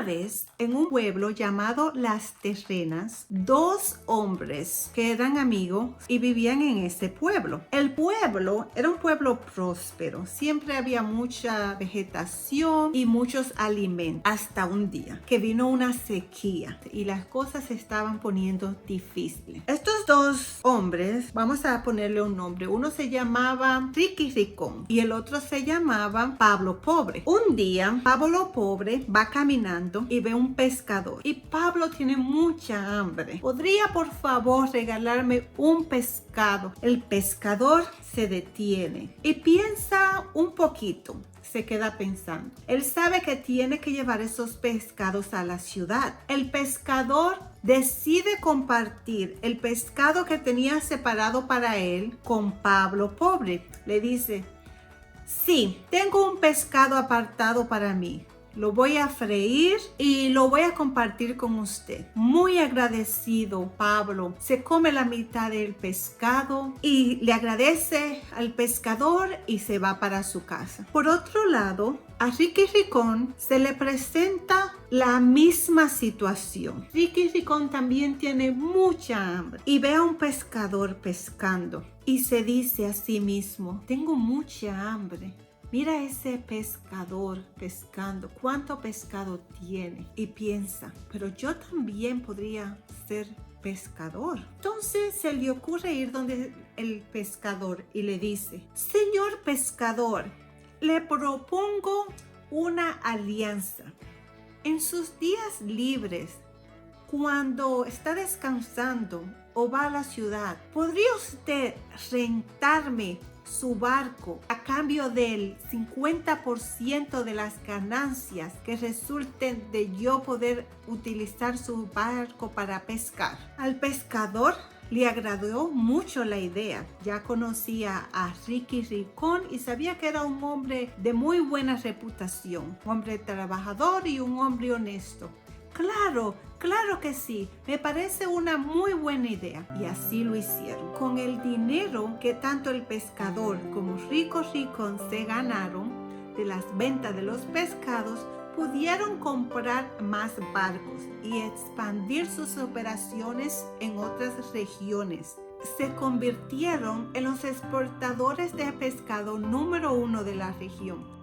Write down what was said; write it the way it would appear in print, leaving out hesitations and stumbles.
vez, en un pueblo llamado Las Terrenas, dos hombres que eran amigos y vivían en ese pueblo. El pueblo era un pueblo próspero. Siempre había mucha vegetación y muchos alimentos. Hasta un día que vino una sequía y las cosas se estaban poniendo difíciles. Estos dos hombres, vamos a ponerle un nombre. Uno se llamaba Ricky Ricón y el otro se llamaba Pablo Pobre. Un día, Pablo Pobre va caminando y ve un pescador. Y Pablo tiene mucha hambre. ¿Podría, por favor, regalarme un pescado? El pescador se detiene y piensa un poquito. Se queda pensando. Él sabe que tiene que llevar esos pescados a la ciudad. El pescador decide compartir el pescado que tenía separado para él con Pablo Pobre. Le dice: sí, tengo un pescado apartado para mí. Lo voy a freír y lo voy a compartir con usted. Muy agradecido, Pablo se come la mitad del pescado y le agradece al pescador y se va para su casa. Por otro lado, a Ricky Ricón se le presenta la misma situación. Ricky Ricón también tiene mucha hambre y ve a un pescador pescando y se dice a sí mismo: tengo mucha hambre. Mira ese pescador pescando, cuánto pescado tiene. Y piensa: pero yo también podría ser pescador. Entonces se le ocurre ir donde el pescador y le dice: señor pescador, le propongo una alianza. En sus días libres, cuando está descansando o va a la ciudad, ¿podría usted rentarme su barco a cambio del 50% de las ganancias que resulten de yo poder utilizar su barco para pescar? Al pescador le agradó mucho la idea. Ya conocía a Ricky Ricón y sabía que era un hombre de muy buena reputación, un hombre trabajador y un hombre honesto. Claro que sí, me parece una muy buena idea. Y así lo hicieron. Con el dinero que tanto el pescador como Rico Ricón se ganaron de las ventas de los pescados, pudieron comprar más barcos y expandir sus operaciones en otras regiones. Se convirtieron en los exportadores de pescado número 1 de la región.